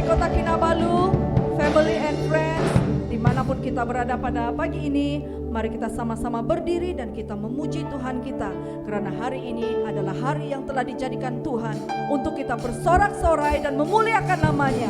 Kota Kinabalu, family and friends, dimanapun kita berada pada pagi ini, mari kita sama-sama berdiri dan kita memuji Tuhan kita. Karena hari ini adalah hari yang telah dijadikan Tuhan untuk kita bersorak-sorai dan memuliakan namanya.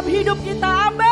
Hidup kita, amin.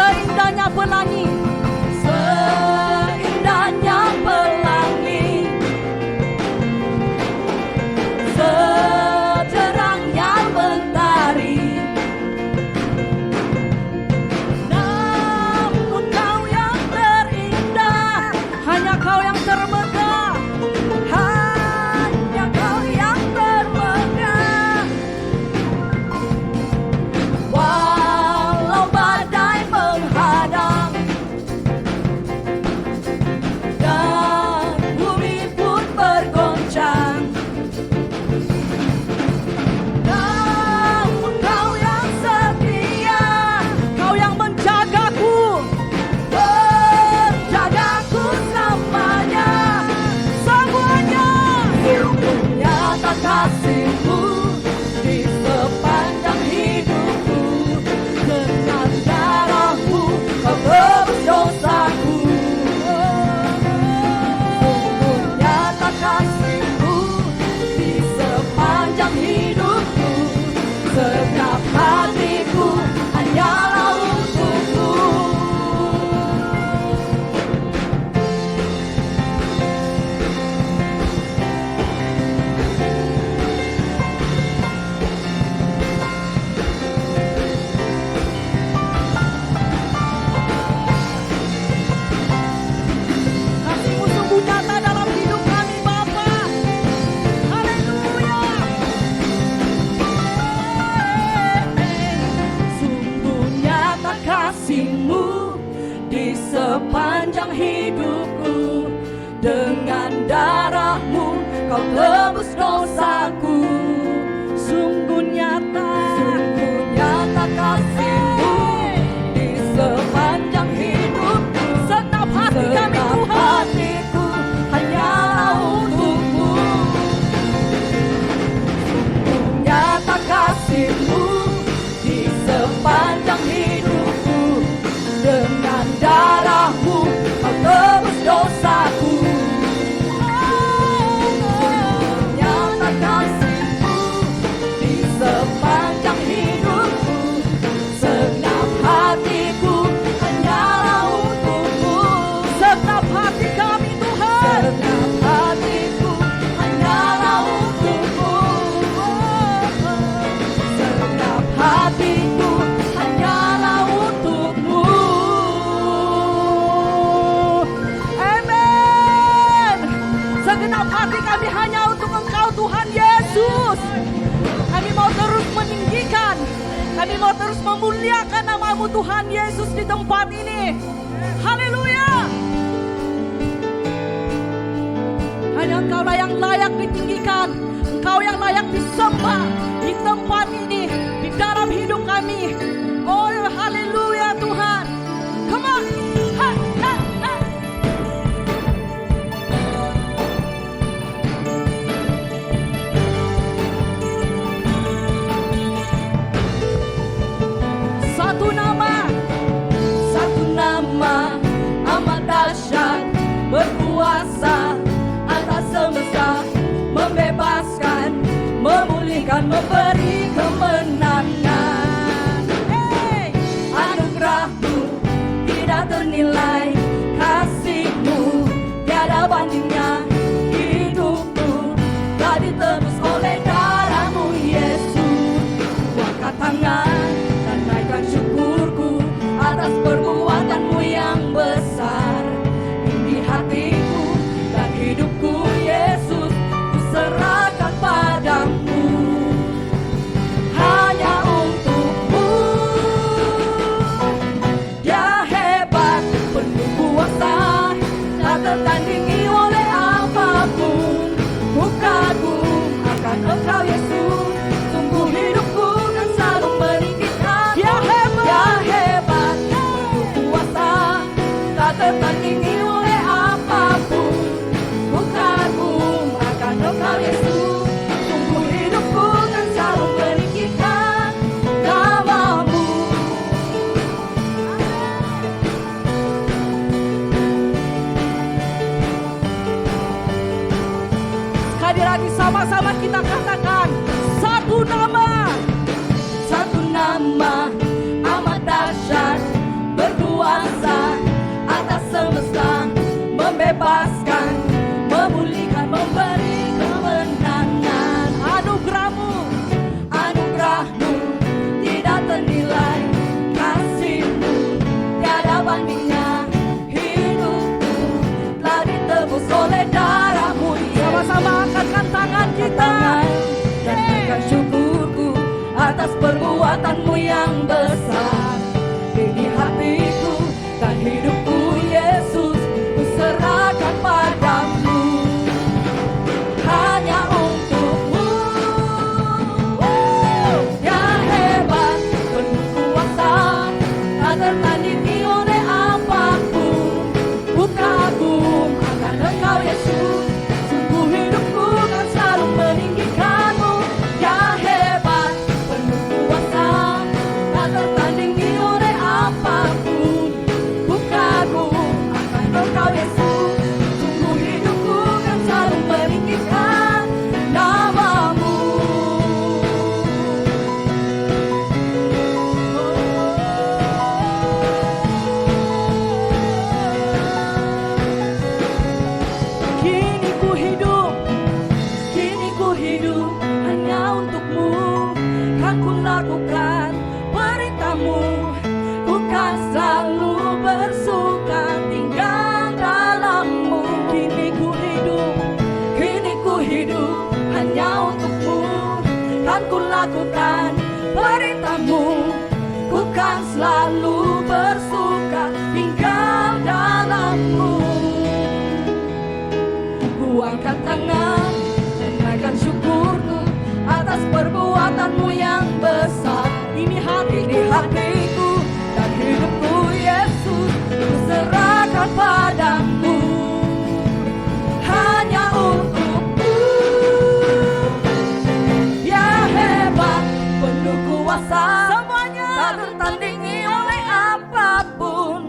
Seindahnya pelangi, seindahnya pelangi, seterangnya mentari. Namun kau yang terindah, hanya kau yang termegah, hanya kau yang termegah. Walau badai menghadang dan bumi pun bergoncang, namun kau yang setia, kau yang menjagaku, menjagaku selamanya. Semuanya nyata kasih-Mu di sepanjang hidupku. Dengan darah-Mu kau tebus dosaku. Nyata kasih-Mu di sepanjang hidupku. Segenap hatiku hanyalah untuk-Mu. Kasih-Mu sungguh nyata dalam hidup kami, Bapa. Haleluya. Sungguh nyata kasih-Mu di sepanjang hidupku. Dengan darah-Mu kau tebus dosaku. Sungguh nyata kasih-Mu di sepanjang hidupku. Segenap hati kami, Tuhan, hatiku hanyalah untuk-Mu. Nyata kasih-Mu di sepanjang hidupku. Dengan darah-Mu kau tebus dosaku. Nyata kasih-Mu di sepanjang hidupku. Segenap hatiku hanyalah untuk-Mu. Segenap hati kami, Tuhan, segenap hatiku hanyalah untuk-Mu. Segenap hatiku hanyalah untuk-Mu. Amin. Segenap hati kami hanya untuk Engkau, Tuhan Yesus. Kami mau terus meninggikan, kami mau terus memuliakan nama-Mu, Tuhan Yesus, di tempat ini. Haleluya. Hanya Engkau-lah yang layak ditinggikan, Engkau yang layak disembah di tempat ini, di dalam hidup kami. Oh, haleluya Tuhan. Come on. Ha, ha, ha. Satu nama amat dahsyat, berkuasa atas semesta, membebaskan, memulihkan, memberi kemenangan. yang besar. Ini hatiku dan hidupku Yesus, ku serahkan padamu, hanya untukmu. Yang hebat, penuh kuasa, tak tertandingi oleh apapun. Ku kagum akan Engkau Yesus, sungguh hidupku kan selalu meninggikanmu. Yang hebat, penuh kuasa, tak tertandingi oleh apapun. Ku kagum akan Engkau Yesus, sungguh hidupku kan selalu meninggikan namamu. Kini ku hidup hanya untukmu. Kan ku lakukan perintahmu, ku kan selalu bersuka tinggal dalammu. Kini ku hidup hanya untukmu. Kan ku lakukan perintahmu, ku kan selalu bersuka tinggal dalammu. Ku angkat tangan, menaikkan syukurku atas perbuatanmu yang besar. Ini hatiku dan hidupku Yesus, ku serahkan padamu, hanya untukmu. Ya hebat, penuh kuasa, semuanya tak tertandingi oleh apapun.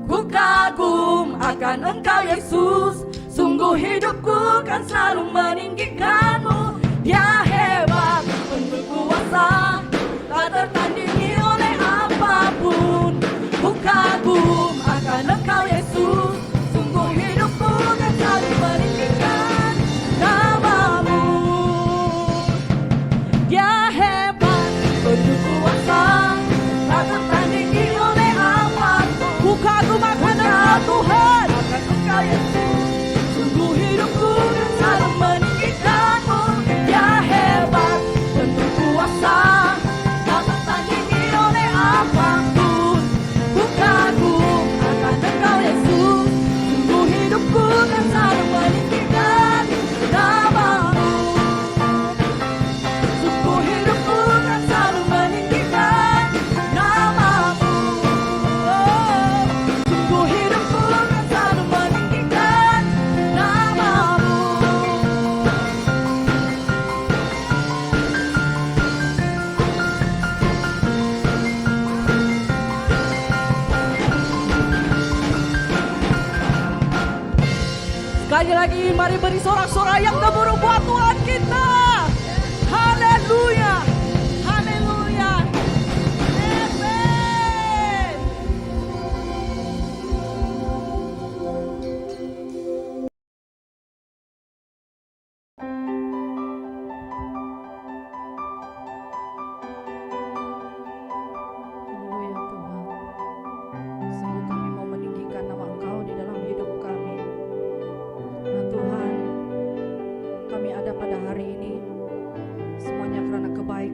Ku kagum akan Engkau Yesus, sungguh hidupku kan selalu meninggikanmu. Ya hebat, penuh kuasa, tak tertandingi oleh apapun. Ku kagum akan Engkau Yesus, sungguh hidupku kan selalu meninggikan namamu. Ya hebat, penuh kuasa, tak tertandingi oleh apapun. Ku kagum akan Engkau Tuhan, akan Engkau Yesus, sungguh hidupku kan selalu meninggikanmu. Ya hebat, penuh kuasa, tak tertandingi oleh apapun. Ku kagum akan Engkau Yesus, sungguh hidupku kan selalu meninggikan namamu. Sungguh hidupku kan selalu meninggikan namamu. Sungguh hidupku kan selalu meninggikan namamu. Sekali lagi mari beri sorak-sorai yang gemuruh buat Tuhan kita. Haleluya. Haleluya. Amen. Haleluya Tuhan. Sungguh kami mau meninggikan nama Engkau di dalam hidup kami. Ya Tuhan, kami ada pada hari ini semuanya karena kebaikan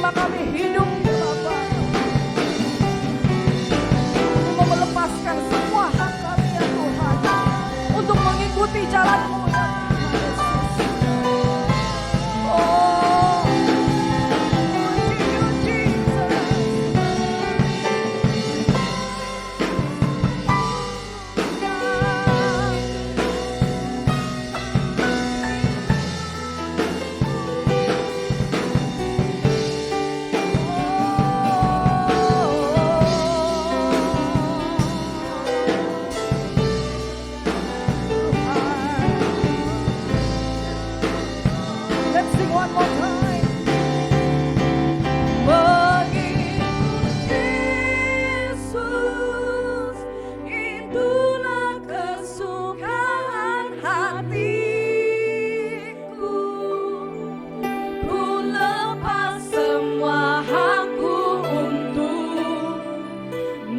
selama kami hidup ya Bapa. Kami mau melepaskan semua hak kami ya Tuhan, untuk mengikuti jalan-Mu ya Tuhan Yesus. Oh, puji You Jesus. Let's sing one more time. Mengikuti Yesus, itulah kesukaan hatiku. Ku lepas semua hakku untuk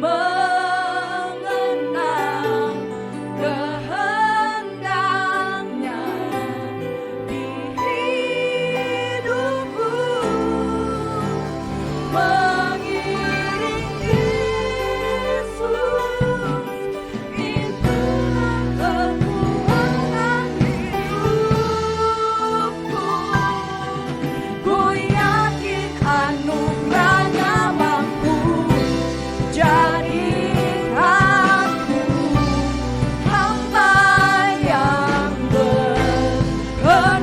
mengenang kehendaknya di hidupku. Mengiring Yesus, itulah kekuatan hidupku. Ku yakin anugerahnya mampu jadikanku hamba yang berkenan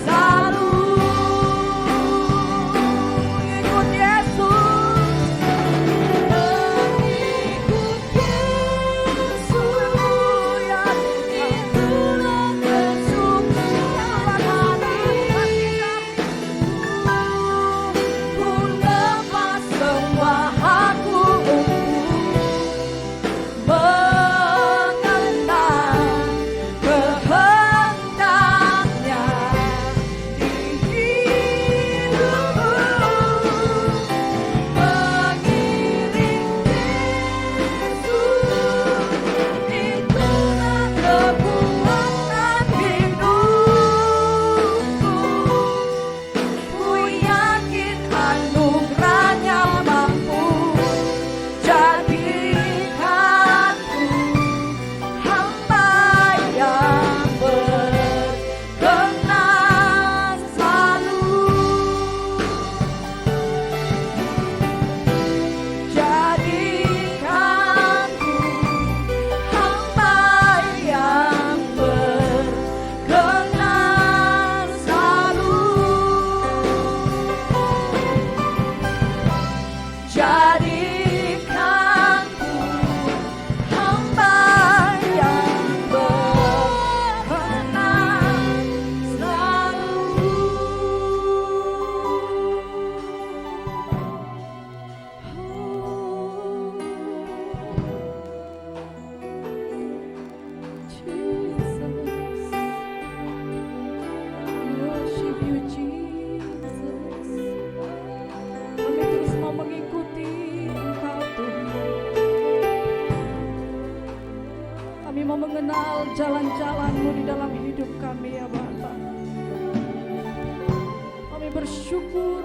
selalu. Ikut Yesus, ikut Yesus, ya itulah kesukaan hatiku. Ku lepas semua hakku untuk mengenang kehendaknya di hidupku. Mengiring Yesus, itulah kekuatan hidupku. Ku yakin anugerahnya mampu jadikanku hamba yang berkenan selalu. Jadikanku hamba yang berkenan selalu. Jadikanku hamba yang berkenan selalu. Jesus, worship You Jesus. Kami terus mau mengikuti Engkau Tuhan. Kami mau mengenal jalan-jalan-Mu di dalam hidup kami ya Bapa. Kami bersyukur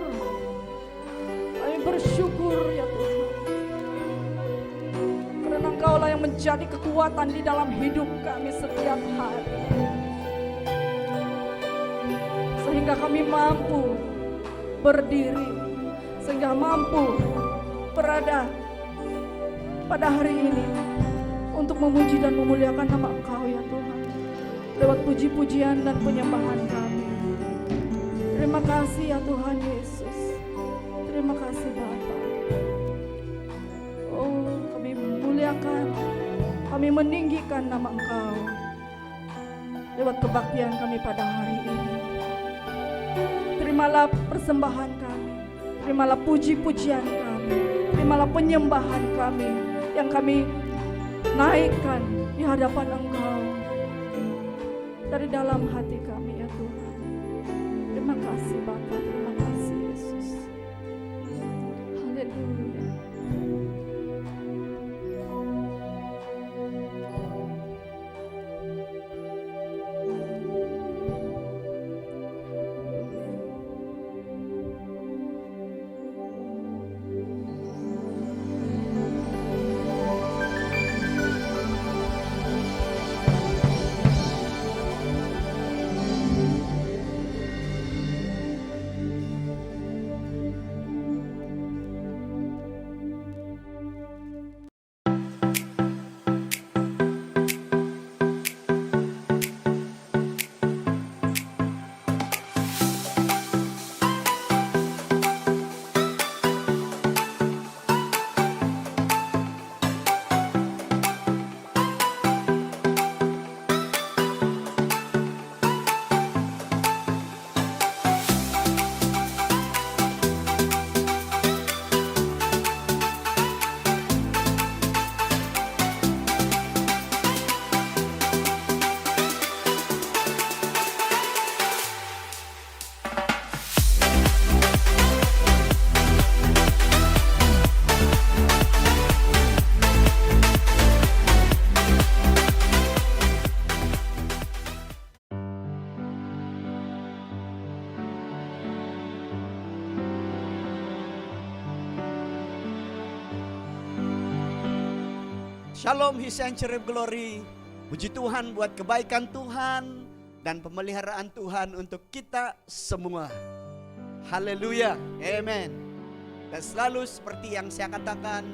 ya Tuhan, karena Engkau-lah yang menjadi kekuatan di dalam hidup kami setiap hari, sehingga kami mampu berdiri, sehingga mampu berada pada hari ini untuk memuji dan memuliakan nama Engkau ya Tuhan, lewat puji-pujian dan penyembahan kami. Terima kasih ya Tuhan Yesus. Terima kasih Bapa. Oh, kami memuliakan, kami meninggikan nama Engkau lewat kebaktian kami pada hari ini. Terimalah persembahan kami, terimalah puji-pujian kami, terimalah penyembahan kami yang kami naikkan di hadapan Engkau dari dalam hati kami ya Tuhan. Terima kasih Bapa, terima kasih Yesus. Haleluya. Shalom His Sanctuary Glory. Puji Tuhan buat kebaikan Tuhan dan pemeliharaan Tuhan untuk kita semua. Haleluya, amen. Dan selalu seperti yang saya katakan,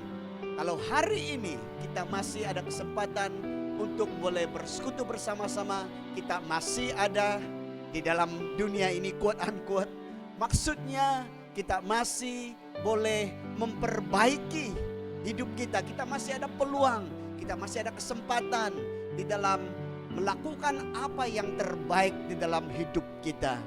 kalau hari ini kita masih ada kesempatan untuk boleh bersekutu bersama-sama, kita masih ada di dalam dunia ini, quote unquote. Maksudnya kita masih boleh memperbaiki hidup kita. Kita masih ada peluang, kita masih ada kesempatan di dalam melakukan apa yang terbaik di dalam hidup kita.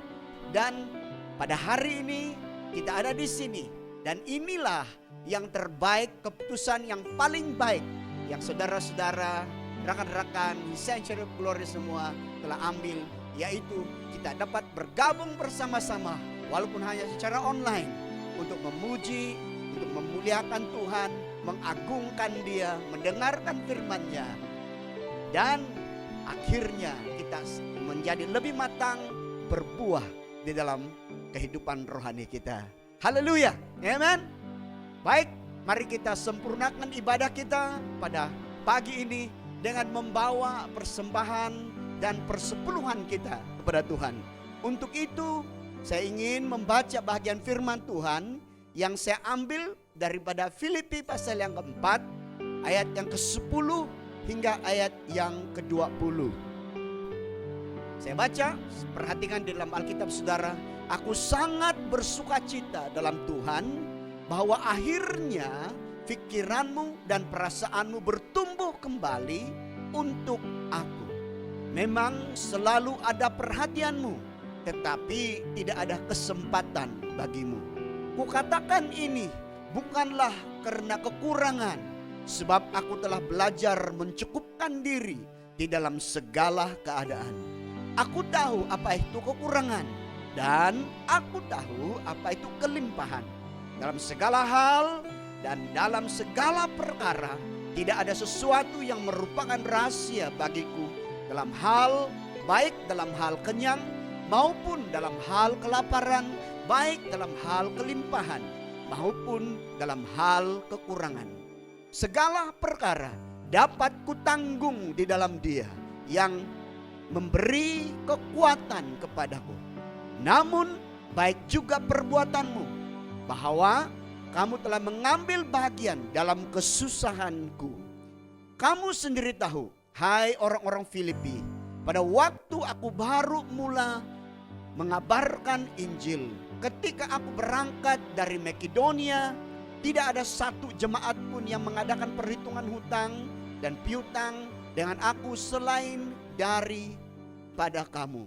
Dan pada hari ini kita ada di sini, dan inilah yang terbaik, keputusan yang paling baik yang saudara-saudara, rekan-rekan Sanctuary Glory semua telah ambil, yaitu kita dapat bergabung bersama-sama walaupun hanya secara online untuk memuji, untuk memuliakan Tuhan, mengagungkan Dia, mendengarkan firman-Nya, dan akhirnya kita menjadi lebih matang, berbuah di dalam kehidupan rohani kita. Haleluya, amen. Baik, mari kita sempurnakan ibadah kita pada pagi ini dengan membawa persembahan dan persepuluhan kita kepada Tuhan. Untuk itu saya ingin membaca bagian firman Tuhan yang saya ambil daripada Filipi pasal yang keempat, ayat yang ke-10 hingga ayat yang ke-20. Saya baca, perhatikan di dalam Alkitab saudara. Aku sangat bersukacita dalam Tuhan bahwa akhirnya pikiranmu dan perasaanmu bertumbuh kembali untuk aku. Memang selalu ada perhatianmu, tetapi tidak ada kesempatan bagimu. Kukatakan ini bukanlah karena kekurangan, sebab aku telah belajar mencukupkan diri di dalam segala keadaan. Aku tahu apa itu kekurangan, dan aku tahu apa itu kelimpahan. Dalam segala hal dan dalam segala perkara, tidak ada sesuatu yang merupakan rahasia bagiku, dalam hal baik dalam hal kenyang maupun dalam hal kelaparan, baik dalam hal kelimpahan maupun dalam hal kekurangan. Segala perkara dapat kutanggung di dalam Dia yang memberi kekuatan kepadaku. Namun baik juga perbuatanmu, bahwa kamu telah mengambil bagian dalam kesusahanku. Kamu sendiri tahu, hai orang-orang Filipi, pada waktu aku baru mula mengabarkan Injil, ketika aku berangkat dari Makedonia, tidak ada satu jemaat pun yang mengadakan perhitungan hutang dan piutang dengan aku selain daripada kamu.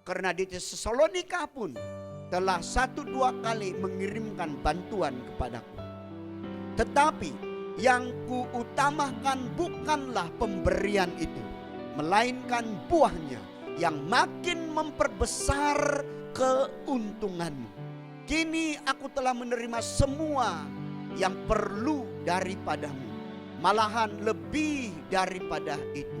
Karena di Tesalonika pun telah 1-2 kali mengirimkan bantuan kepadaku. Tetapi yang kuutamakan bukanlah pemberian itu, melainkan buahnya yang makin memperbesar keuntunganmu. Kini aku telah menerima semua yang perlu daripadamu, malahan lebih daripada itu.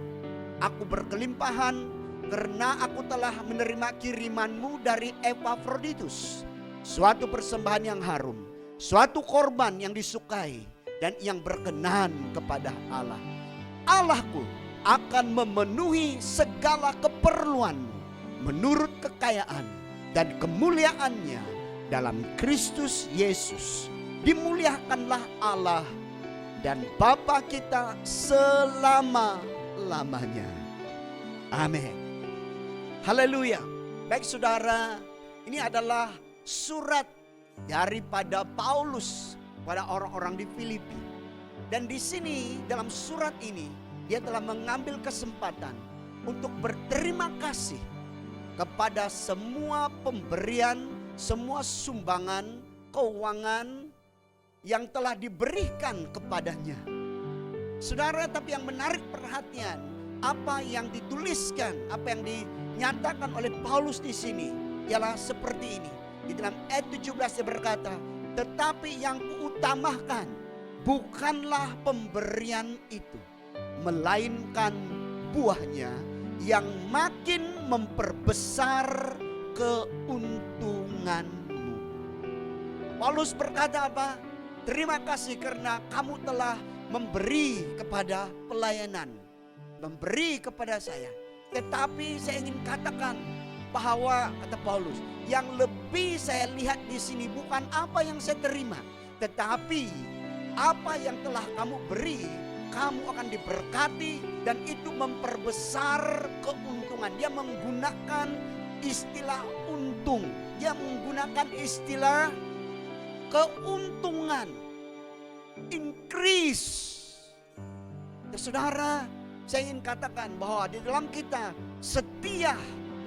Aku berkelimpahan karena aku telah menerima kirimanmu dari Epafroditus, suatu persembahan yang harum, suatu korban yang disukai dan yang berkenan kepada Allah. Allahku akan memenuhi segala keperluanmu menurut kekayaan dan kemuliaannya dalam Kristus Yesus. Dimuliakanlah Allah dan Bapa kita selama-lamanya. Amin. Haleluya. Baik saudara, ini adalah surat daripada Paulus pada orang-orang di Filipi. Dan di sini dalam surat ini dia telah mengambil kesempatan untuk berterima kasih kepada semua pemberian, semua sumbangan keuangan yang telah diberikan kepadanya. Saudara, tapi yang menarik perhatian, apa yang dituliskan, apa yang dinyatakan oleh Paulus di sini ialah seperti ini. Di dalam ayat 17 dia berkata, tetapi yang kuutamakan bukanlah pemberian itu, melainkan buahnya yang makin memperbesar keuntunganmu. Paulus berkata apa? Terima kasih karena kamu telah memberi kepada pelayanan, memberi kepada saya. Tetapi saya ingin katakan bahwa kata Paulus, yang lebih saya lihat di sini bukan apa yang saya terima, tetapi apa yang telah kamu beri, kamu akan diberkati dan itu memperbesar keuntungan. Dia menggunakan istilah untung, dia menggunakan istilah keuntungan, increase. Saudara, saya ingin katakan bahwa di dalam kita setia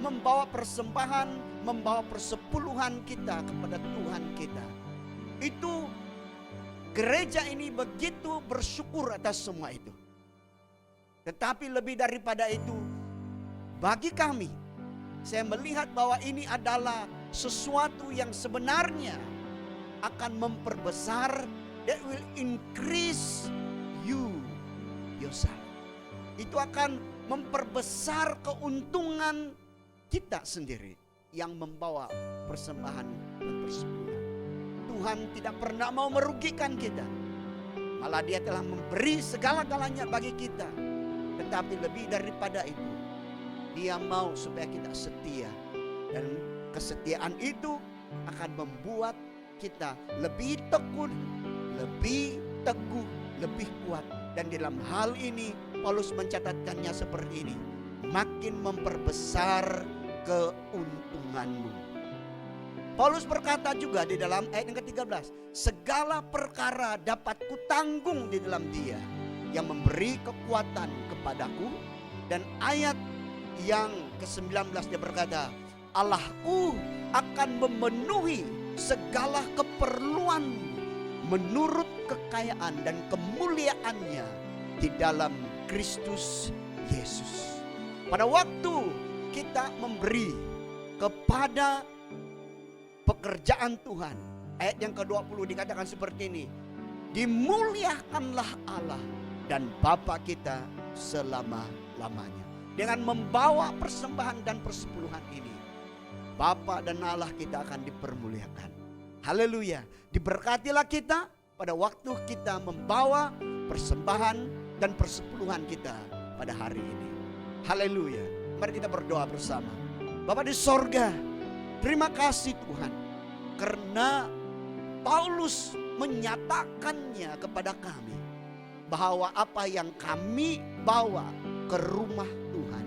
membawa persembahan, membawa persepuluhan kita kepada Tuhan kita. Itu gereja ini begitu bersyukur atas semua itu. Tetapi lebih daripada itu, bagi kami, saya melihat bahwa ini adalah sesuatu yang sebenarnya akan memperbesar, that will increase you yourself. Itu akan memperbesar keuntungan kita sendiri yang membawa persembahan dan persepuluhan. Tuhan tidak pernah mau merugikan kita. Malah Dia telah memberi segala-galanya bagi kita. Tetapi lebih daripada itu, Dia mau supaya kita setia. Dan kesetiaan itu akan membuat kita lebih tekun, lebih teguh, lebih kuat. Dan dalam hal ini Paulus mencatatkannya seperti ini: makin memperbesar keuntunganmu. Paulus berkata juga di dalam ayat yang ke-13, segala perkara dapat kutanggung di dalam Dia yang memberi kekuatan kepadaku. Dan ayat yang ke-19 dia berkata, Allahku akan memenuhi segala keperluan menurut kekayaan dan kemuliaannya di dalam Kristus Yesus. Pada waktu kita memberi kepada pekerjaan Tuhan, ayat yang ke-20 dikatakan seperti ini: dimuliakanlah Allah dan Bapa kita selama-lamanya. Dengan membawa persembahan dan persepuluhan ini, Bapa dan Allah kita akan dipermuliakan. Haleluya. Diberkatilah kita pada waktu kita membawa persembahan dan persepuluhan kita pada hari ini. Haleluya. Mari kita berdoa bersama. Bapa di sorga, terima kasih Tuhan, karena Paulus menyatakannya kepada kami bahwa apa yang kami bawa ke rumah Tuhan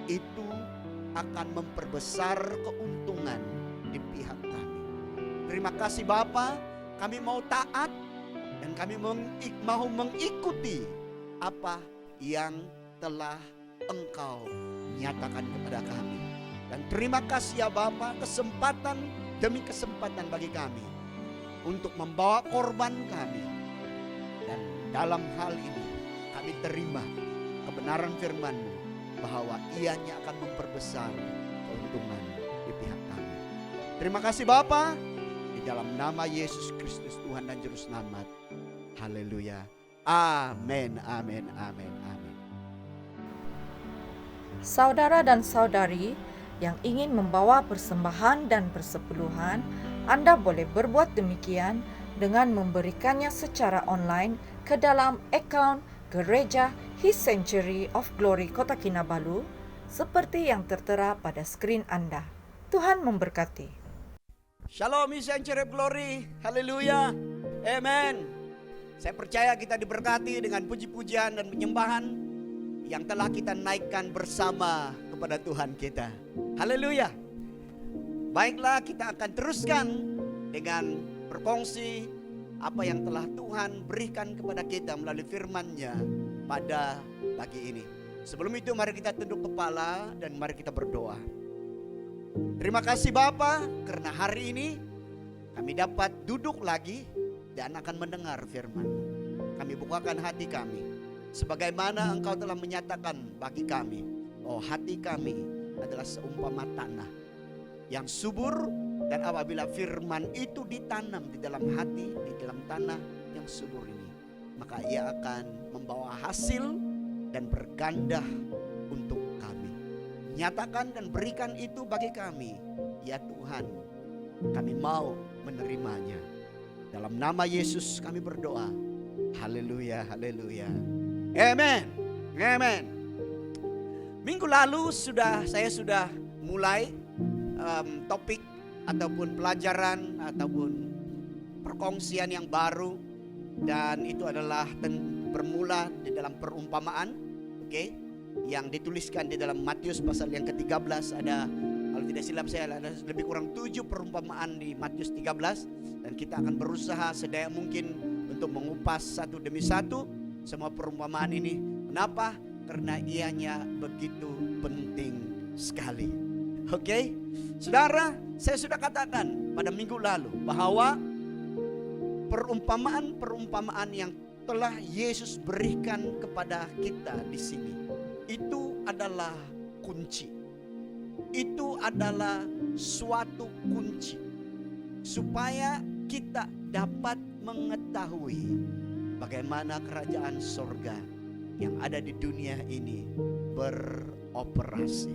itu akan memperbesar keuntungan di pihak kami. Terima kasih Bapa, kami mau taat dan kami mau mengikuti apa yang telah Engkau nyatakan kepada kami. Dan terima kasih ya Bapa, kesempatan demi kesempatan bagi kami untuk membawa korban kami. Dan dalam hal ini kami terima kebenaran firman-Mu bahwa ianya akan memperbesar keuntungan di pihak kami. Terima kasih Bapa, di dalam nama Yesus Kristus Tuhan dan Juru Selamat. Haleluya. Amin, amin, amin, amin. Saudara dan saudari yang ingin membawa persembahan dan persepuluhan, Anda boleh berbuat demikian dengan memberikannya secara online ke dalam akaun Gereja His Sanctuary of Glory Kota Kinabalu seperti yang tertera pada skrin Anda. Tuhan memberkati. Shalom His Sanctuary of Glory. Haleluya. Amen. Saya percaya kita diberkati dengan puji-pujian dan penyembahan yang telah kita naikkan bersama kepada Tuhan kita. Haleluya. Baiklah, kita akan teruskan dengan berkongsi apa yang telah Tuhan berikan kepada kita melalui firman-Nya pada pagi ini. Sebelum itu mari kita tunduk kepala dan mari kita berdoa. Terima kasih Bapa, karena hari ini kami dapat duduk lagi dan akan mendengar firman-Mu. Kami bukakan hati kami sebagaimana Engkau telah menyatakan bagi kami, oh hati kami adalah seumpama tanah yang subur, dan apabila firman itu ditanam di dalam hati, di dalam tanah yang subur ini, maka ia akan membawa hasil dan berganda untuk kami. Nyatakan dan berikan itu bagi kami, ya Tuhan, kami mau menerimanya. Dalam nama Yesus kami berdoa, Haleluya, haleluya. Amen. Amen. Minggu lalu saya sudah mulai topik ataupun pelajaran ataupun perkongsian yang baru, dan itu adalah bermula di dalam perumpamaan, oke, yang dituliskan di dalam Matius pasal yang ke-13. Ada, kalau tidak silap saya, ada lebih kurang 7 perumpamaan di Matius 13, dan kita akan berusaha sedaya mungkin untuk mengupas satu demi satu semua perumpamaan ini. Kenapa? Karena ianya begitu penting sekali. Oke, saudara, saya sudah katakan pada minggu lalu bahwa perumpamaan yang telah Yesus berikan kepada kita di sini itu adalah kunci. Itu adalah suatu kunci supaya kita dapat mengetahui bagaimana kerajaan sorga yang ada di dunia ini beroperasi.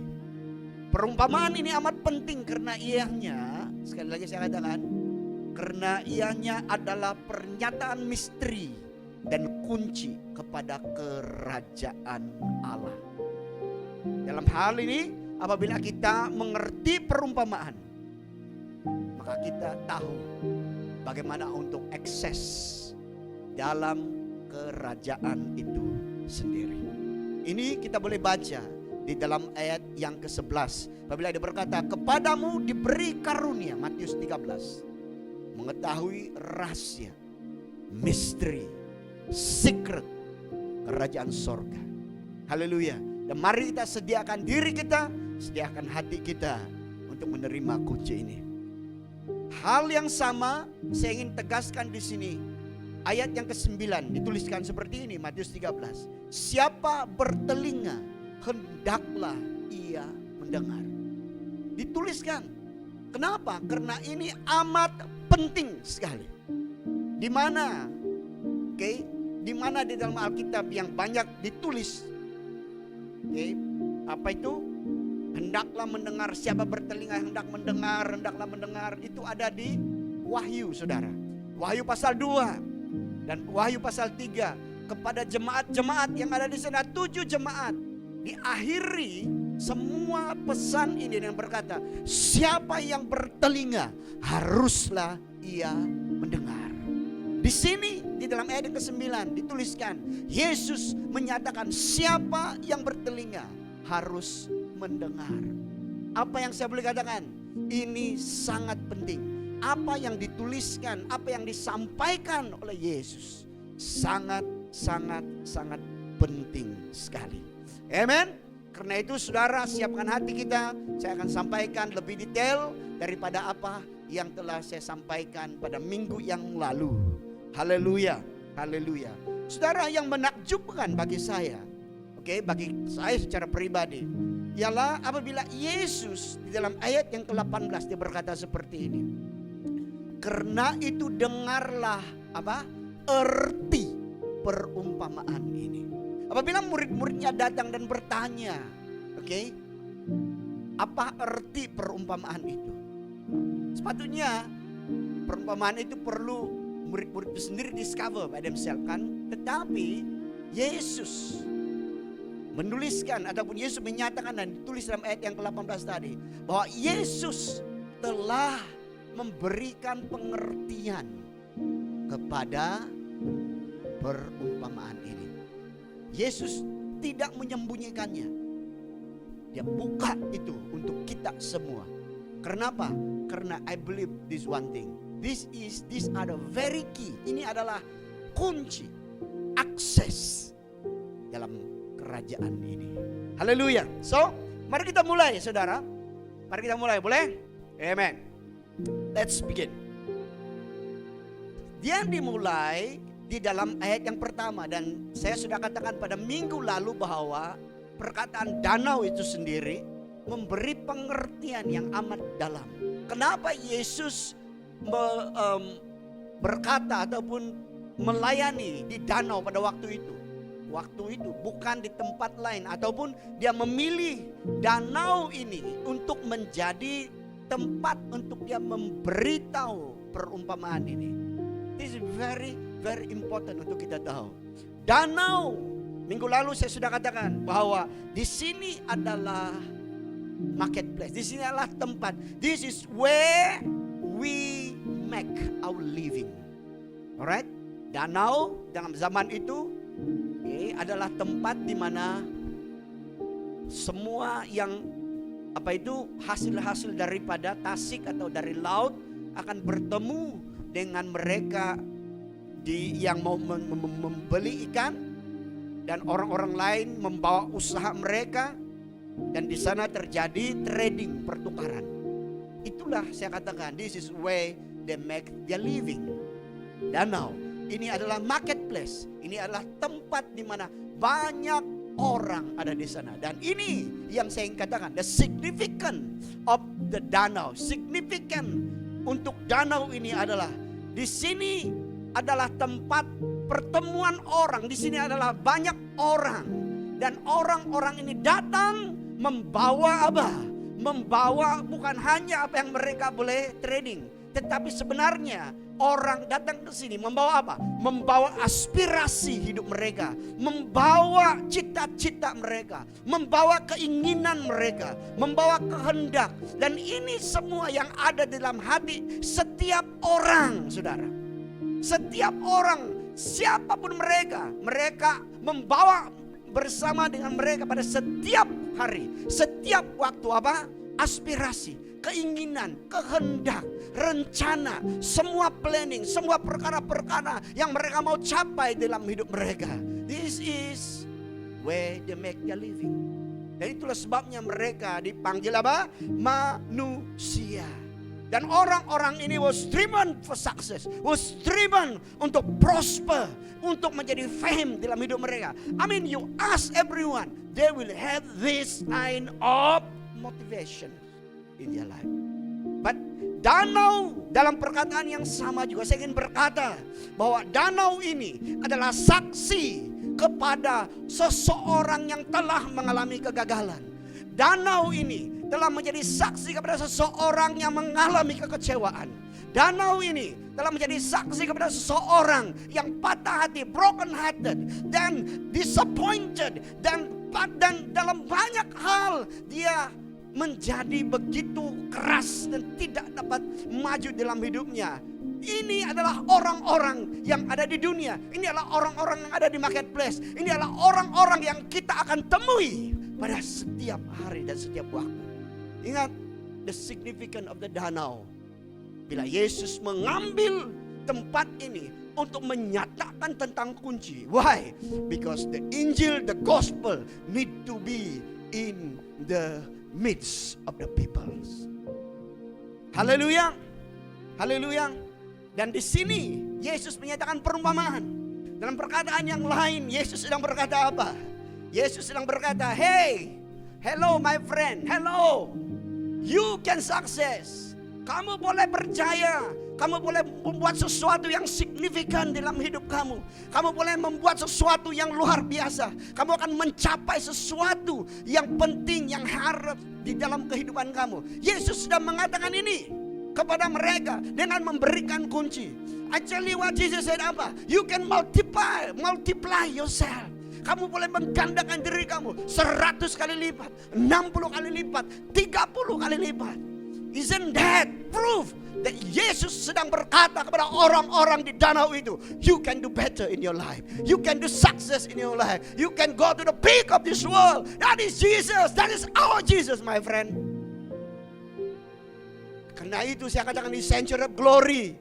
Perumpamaan ini amat penting karena ianya, sekali lagi saya katakan, karena ianya adalah pernyataan misteri dan kunci kepada kerajaan Allah. Dalam hal ini, apabila kita mengerti perumpamaan, maka kita tahu bagaimana untuk akses dalam kerajaan itu sendiri. Ini kita boleh baca di dalam ayat yang ke-11. Apabila dia berkata, kepadamu diberi karunia, Matius 13, mengetahui rahasia, misteri, secret kerajaan sorga. Haleluya. Dan mari kita sediakan diri kita, sediakan hati kita untuk menerima kunci ini. Hal yang sama saya ingin tegaskan di sini. Ayat yang ke-9 dituliskan seperti ini, Matius 13. Siapa bertelinga, hendaklah ia mendengar. Dituliskan. Kenapa? Karena ini amat penting sekali. Di mana? Oke, di mana di dalam Alkitab yang banyak ditulis? Oke, apa itu? Hendaklah mendengar, siapa bertelinga hendak mendengar, hendaklah mendengar. Itu ada di Wahyu, saudara. Wahyu pasal 2 dan Wahyu pasal 3. Kepada jemaat-jemaat yang ada di sana, 7 jemaat. Diakhiri semua pesan ini yang berkata, siapa yang bertelinga haruslah ia mendengar. Di sini di dalam ayat yang ke-9 dituliskan, Yesus menyatakan siapa yang bertelinga harus mendengar. Apa yang saya boleh katakan? Ini sangat penting. Apa yang dituliskan, apa yang disampaikan oleh Yesus sangat penting sekali. Amen. Karena itu saudara, siapkan hati kita. Saya akan sampaikan lebih detail daripada apa yang telah saya sampaikan pada minggu yang lalu. Haleluya, haleluya. Saudara, yang menakjubkan bagi saya, bagi saya secara pribadi, ialah apabila Yesus di dalam ayat yang ke-18 dia berkata seperti ini. Karena itu dengarlah erti perumpamaan ini. Apabila murid-muridnya datang dan bertanya, apa arti perumpamaan itu? Sepatutnya perumpamaan itu perlu murid-murid itu sendiri discover by themselves kan. Tetapi Yesus menuliskan ataupun Yesus menyatakan dan ditulis dalam ayat yang ke-18 tadi, bahwa Yesus telah memberikan pengertian kepada perumpamaan ini. Yesus tidak menyembunyikannya. Dia buka itu untuk kita semua. Kenapa? Karena I believe this one thing. These are the very key. Ini adalah kunci akses dalam kerajaan ini. Haleluya. So, mari kita mulai, saudara. Mari kita mulai, boleh? Amen. Let's begin. Dia dimulai di dalam ayat yang pertama, dan saya sudah katakan pada minggu lalu bahwa perkataan danau itu sendiri memberi pengertian yang amat dalam. Kenapa Yesus berkata ataupun melayani di danau pada waktu itu? Waktu itu bukan di tempat lain, ataupun dia memilih danau ini untuk menjadi tempat untuk dia memberitahu perumpamaan ini. This is very, very important untuk kita tahu. Danau, minggu lalu saya sudah katakan bahwa di sini adalah marketplace. Di sini adalah tempat. This is where we make our living. Alright? Danau dalam zaman itu adalah tempat di mana semua yang hasil-hasil daripada tasik atau dari laut akan bertemu dengan mereka yang mau membeli ikan, dan orang-orang lain membawa usaha mereka, dan di sana terjadi trading, pertukaran. Itulah saya katakan, this is where they make their living. Danau ini adalah marketplace, ini adalah tempat di mana banyak orang ada di sana. Dan ini yang saya ingin katakan, the significance of the danau. Significant untuk danau ini adalah di sini adalah tempat pertemuan orang. Di sini adalah banyak orang, dan orang-orang ini datang membawa apa? Membawa bukan hanya apa yang mereka boleh trading, tetapi sebenarnya orang datang ke sini membawa apa? Membawa aspirasi hidup mereka, membawa cita-cita mereka, membawa keinginan mereka, membawa kehendak. Dan ini semua yang ada dalam hati setiap orang, saudara. Setiap orang, siapapun mereka membawa bersama dengan mereka pada setiap hari, setiap waktu apa? Aspirasi, keinginan, kehendak, rencana, semua planning, semua perkara-perkara yang mereka mau capai dalam hidup mereka. This is where they make their living. Dan itulah sebabnya mereka dipanggil apa? Manusia. Dan orang-orang ini was driven for success, was driven untuk prosper, untuk menjadi fame dalam hidup mereka. I mean, you ask everyone, they will have this kind of motivation in their life. But danau, dalam perkataan yang sama juga saya ingin berkata bahwa danau ini adalah saksi kepada seseorang yang telah mengalami kegagalan. Danau ini telah menjadi saksi kepada seseorang yang mengalami kekecewaan. Danau ini telah menjadi saksi kepada seseorang yang patah hati, broken hearted, dan disappointed, dan dalam banyak hal dia menjadi begitu keras dan tidak dapat maju dalam hidupnya. Ini adalah orang-orang yang ada di dunia. Ini adalah orang-orang yang ada di marketplace. Ini adalah orang-orang yang kita akan temui pada setiap hari dan setiap waktu. Ingat, the significance of the danau. Bila Yesus mengambil tempat ini untuk menyatakan tentang kunci. Why? Because the Injil, the gospel need to be in the midst of the peoples. Haleluya. Haleluya. Dan di sini Yesus menyatakan perumpamaan. Dalam perkataan yang lain Yesus sedang berkata apa? Yesus sedang berkata, hey, hello my friend, hello, you can success. Kamu boleh percaya, kamu boleh membuat sesuatu yang signifikan dalam hidup kamu. Kamu boleh membuat sesuatu yang luar biasa. Kamu akan mencapai sesuatu yang penting, yang harus di dalam kehidupan kamu. Yesus sudah mengatakan ini kepada mereka dengan memberikan kunci. Actually what Jesus said apa? You can multiply yourself. Kamu boleh menggandakan diri kamu 100 kali lipat, 60 kali lipat, 30 kali lipat. Isn't that proof that Yesus sedang berkata kepada orang-orang di danau itu, you can do better in your life. You can do success in your life. You can go to the peak of this world. That is Jesus. That is our Jesus, my friend. Karena itu saya katakan di Century of Glory,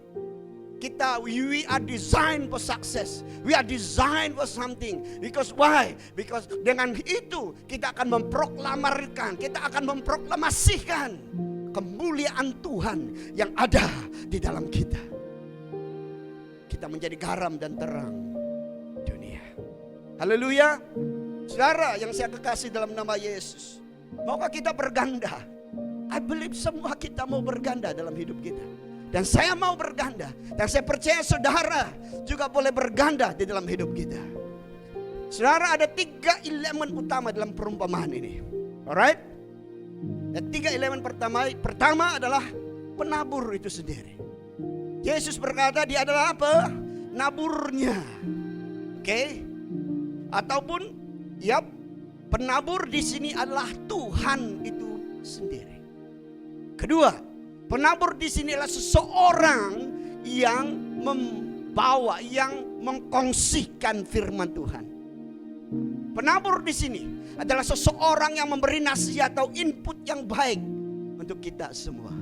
we are designed for success. We are designed for something. Because why? Because dengan itu kita akan memproklamarkan, kita akan memproklamasikan kemuliaan Tuhan yang ada di dalam kita. Kita menjadi garam dan terang dunia. Haleluya. Saudara yang saya kekasih dalam nama Yesus, maukah kita berganda? I believe semua kita mau berganda dalam hidup kita. Dan saya mau berganda. Dan saya percaya saudara juga boleh berganda di dalam hidup kita. Saudara, ada 3 elemen utama dalam perumpamaan ini. Alright? Dan 3 elemen pertama adalah penabur itu sendiri. Yesus berkata dia adalah apa? Naburnya. Oke? Ataupun ya, penabur di sini adalah Tuhan itu sendiri. Kedua, penabur di sini adalah seseorang yang membawa, yang mengkongsikan firman Tuhan. Penabur di sini adalah seseorang yang memberi nasihat atau input yang baik untuk kita semua.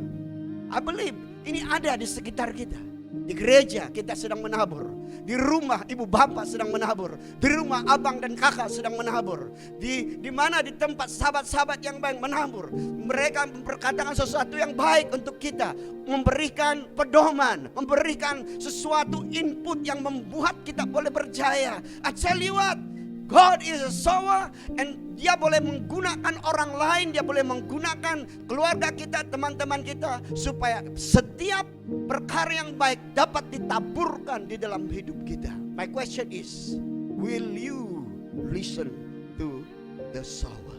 I believe ini ada di sekitar kita. Di gereja kita sedang menabur. Di rumah ibu bapak sedang menabur. Di rumah abang dan kakak sedang menabur. Di mana di tempat sahabat-sahabat yang baik menabur. Mereka memperkatakan sesuatu yang baik untuk kita. Memberikan pedoman. Memberikan sesuatu input yang membuat kita boleh berjaya. I tell you what, God is a sower, and dia boleh menggunakan orang lain, dia boleh menggunakan keluarga kita, teman-teman kita, supaya setiap perkara yang baik dapat ditaburkan di dalam hidup kita. My question is, will you listen to the sower?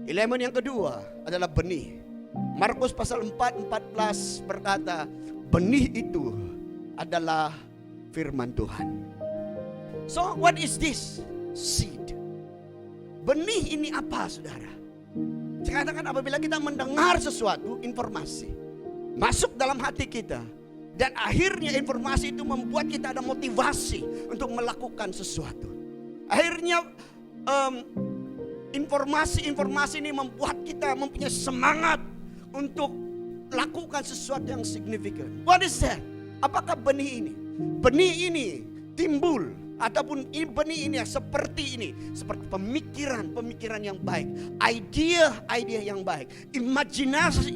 Elemen yang kedua adalah benih. Markus pasal 4:14 berkata, benih itu adalah firman Tuhan. So what is this? Seed. Benih ini apa, saudara? Saya katakan apabila kita mendengar sesuatu, informasi masuk dalam hati kita, dan akhirnya informasi itu membuat kita ada motivasi untuk melakukan sesuatu. Akhirnya informasi-informasi ini membuat kita mempunyai semangat untuk lakukan sesuatu yang signifikan. What is that? Apakah benih ini? Benih ini timbul, ataupun benih ini seperti ini, seperti pemikiran yang baik, idea yang baik, imajinasi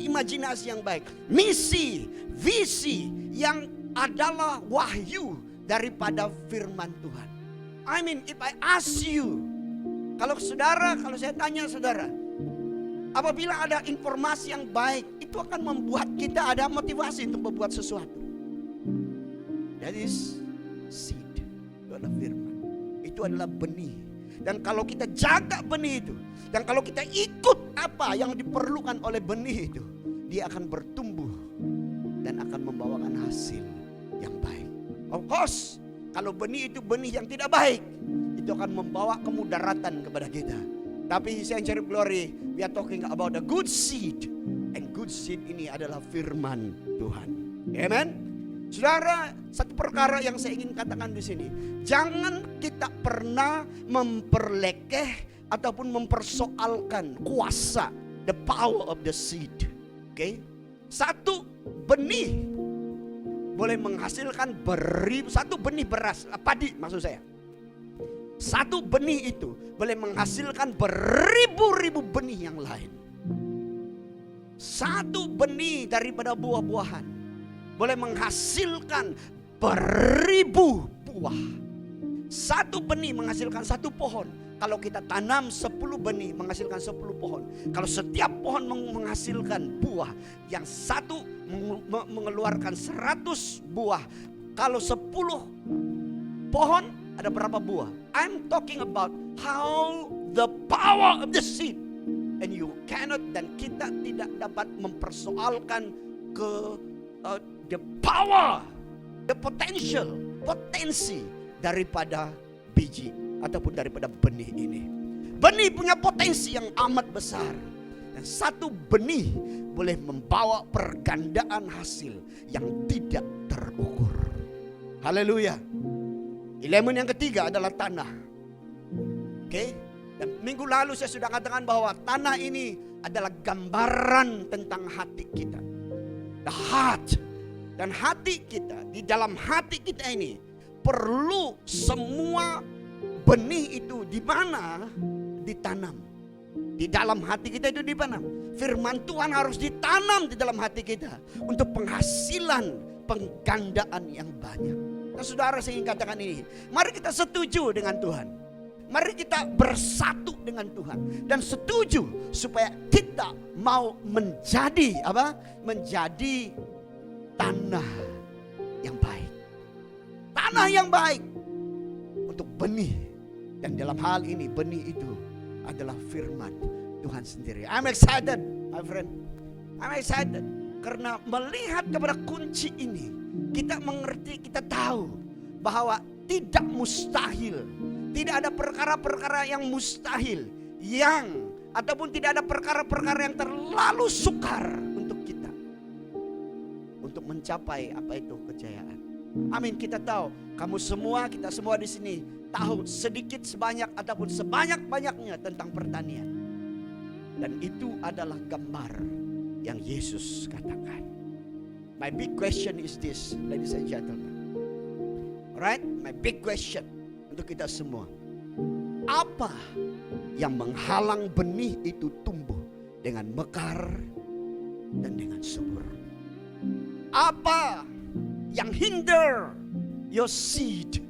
yang baik, visi yang adalah wahyu daripada firman Tuhan. I mean, if I ask you, kalau saya tanya saudara, apabila ada informasi yang baik, itu akan membuat kita ada motivasi untuk membuat sesuatu. That is seed. Adalah firman. Itu adalah benih. Dan kalau kita jaga benih itu, dan kalau kita ikut apa yang diperlukan oleh benih itu, dia akan bertumbuh dan akan membawakan hasil yang baik. Of course, kalau benih itu benih yang tidak baik, itu akan membawa kemudaratan kepada kita. Tapi Sanctuary Glory, we are talking about a good seed. And good seed ini adalah firman Tuhan. Amen. Saudara, satu perkara yang saya ingin katakan di sini, jangan kita pernah memperlekeh ataupun mempersoalkan kuasa, the power of the seed. Okay? Satu benih boleh menghasilkan satu benih beras, padi maksud saya. Satu benih itu boleh menghasilkan beribu-ribu benih yang lain. Satu benih daripada buah-buahan boleh menghasilkan beribu buah. Satu benih menghasilkan satu pohon. Kalau kita tanam 10 benih menghasilkan 10 pohon. Kalau setiap pohon menghasilkan buah, yang satu mengeluarkan 100 buah. Kalau 10 pohon ada berapa buah? I'm talking about how the power of the seed. And you cannot, dan kita tidak dapat mempersoalkan the power, the potential, potensi daripada biji ataupun daripada benih ini. Benih punya potensi yang amat besar. Dan satu benih boleh membawa pergandaan hasil yang tidak terukur. Haleluya. Elemen yang ketiga adalah tanah. Oke? Dan minggu lalu saya sudah katakan bahwa tanah ini adalah gambaran tentang hati kita. The heart. Dan hati kita, di dalam hati kita ini perlu semua benih itu di mana ditanam. Di dalam hati kita itu ditanam. Firman Tuhan harus ditanam di dalam hati kita untuk penghasilan, penggandaan yang banyak. Nah, saudara, saya ingin katakan ini. Mari kita setuju dengan Tuhan. Mari kita bersatu dengan Tuhan dan setuju supaya kita mau menjadi apa? Menjadi tanah yang baik. Tanah yang baik untuk benih. Dan dalam hal ini benih itu adalah firman Tuhan sendiri. I'm excited, my friend. I'm excited. Karena melihat kepada kunci ini, kita mengerti, kita tahu bahwa tidak mustahil. Tidak ada perkara-perkara yang mustahil, ataupun tidak ada perkara-perkara yang terlalu sukar untuk kita, untuk mencapai apa itu kejayaan. Amin. Kita tahu, kamu semua, kita semua di sini tahu sedikit sebanyak ataupun sebanyak-banyaknya tentang pertanian. Dan itu adalah gambar yang Yesus katakan. My big question is this, ladies and gentlemen. Alright, my big question untuk kita semua. Apa yang menghalang benih itu tumbuh dengan mekar dan dengan subur? Apa yang hinder your seed,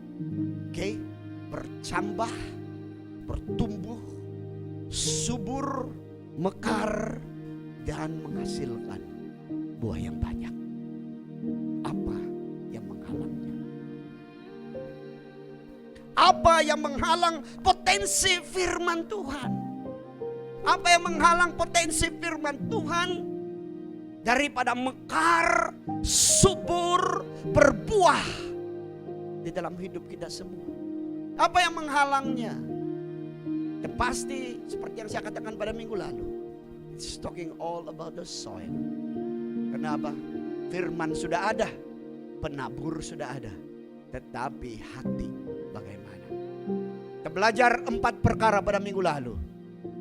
bercambah, bertumbuh, subur, mekar, dan menghasilkan buah yang banyak? Apa yang menghalangnya? Apa yang menghalang potensi firman Tuhan? Apa yang menghalang potensi firman Tuhan daripada mekar, subur, berbuah di dalam hidup kita semua? Apa yang menghalangnya? Dan pasti seperti yang saya katakan pada minggu lalu, it's talking all about the soil. Kenapa? Firman sudah ada, penabur sudah ada, tetapi hati bagaimana? Kita belajar 4 perkara pada minggu lalu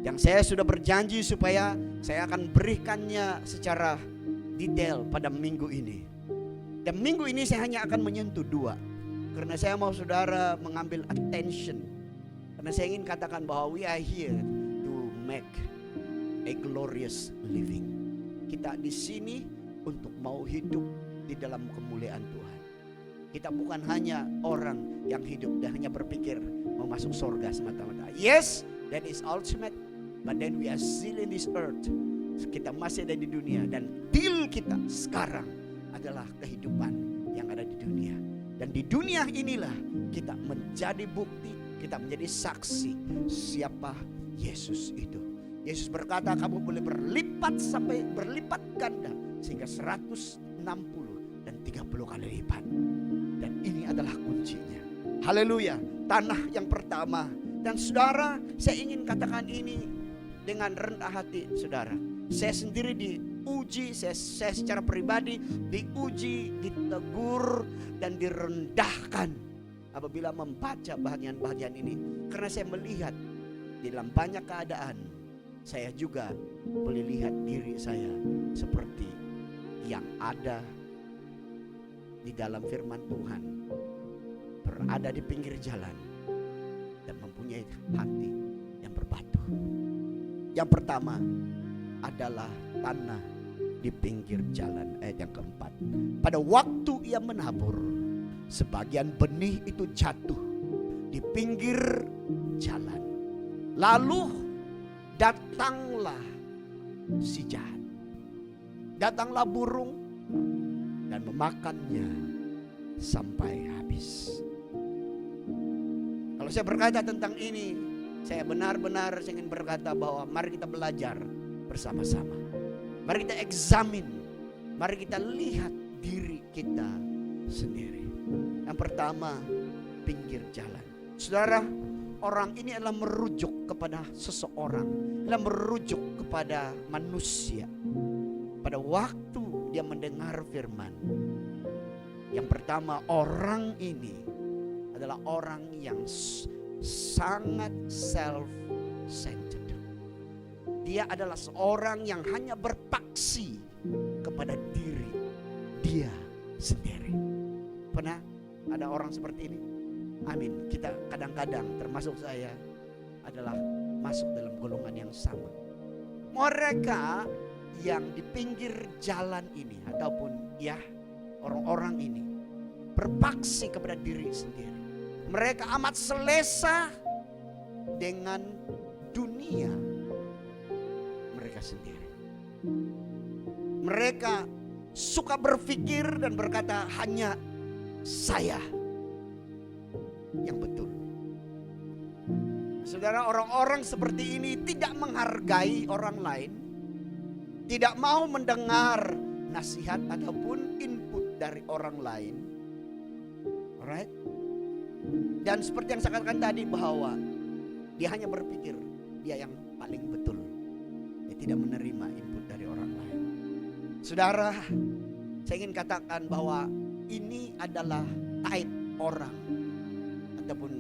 yang saya sudah berjanji supaya saya akan berikannya secara detail pada minggu ini. Dan minggu ini saya hanya akan menyentuh 2, karena saya mau saudara mengambil attention. Karena saya ingin katakan bahwa we are here to make a glorious living. Kita di sini untuk mau hidup di dalam kemuliaan Tuhan. Kita bukan hanya orang yang hidup dan hanya berpikir mau masuk surga semata-mata. Yes, that is ultimate. But then we are still in this earth. Kita masih ada di dunia, dan deal kita sekarang adalah kehidupan yang ada di dunia. Dan di dunia inilah kita menjadi bukti, kita menjadi saksi siapa Yesus itu. Yesus berkata, kamu boleh berlipat sampai berlipat ganda sehingga 160 dan 30 kali lipat. Dan ini adalah kuncinya. Haleluya. Tanah yang pertama. Dan saudara, saya ingin katakan ini dengan rendah hati saudara. Saya sendiri diuji, saya secara pribadi diuji, ditegur dan direndahkan apabila membaca bagian-bagian ini. Karena saya melihat di dalam banyak keadaan, saya juga boleh lihat diri saya seperti yang ada di dalam firman Tuhan, berada di pinggir jalan dan mempunyai hati yang berbatu. Yang pertama adalah tanah di pinggir jalan. Ayat yang keempat, pada waktu ia menabur, sebagian benih itu jatuh di pinggir jalan. Lalu datanglah si jahat, datanglah burung dan memakannya sampai habis. Kalau saya berkata tentang ini, saya benar-benar ingin berkata bahwa mari kita belajar bersama-sama. Mari kita examine, mari kita lihat diri kita sendiri. Yang pertama, pinggir jalan. Saudara, orang ini adalah merujuk kepada seseorang, adalah merujuk kepada manusia. Pada waktu dia mendengar firman, yang pertama, orang ini adalah orang yang sangat self-centered. Dia adalah seorang yang hanya berpaksi kepada diri dia sendiri. Pernah ada orang seperti ini? Amin. Kita kadang-kadang, termasuk saya, adalah masuk dalam golongan yang sama. Mereka yang di pinggir jalan ini, ataupun ya orang-orang ini, berpaksi kepada diri sendiri. Mereka amat selesa dengan dunia mereka sendiri. Mereka suka berpikir dan berkata, hanya saya yang betul. Saudara, orang-orang seperti ini tidak menghargai orang lain, tidak mau mendengar nasihat ataupun input dari orang lain. Alright? Dan seperti yang saya katakan tadi bahwa dia hanya berpikir dia yang paling betul. Dia tidak menerima input dari orang lain. Saudara, saya ingin katakan bahwa ini adalah type orang ataupun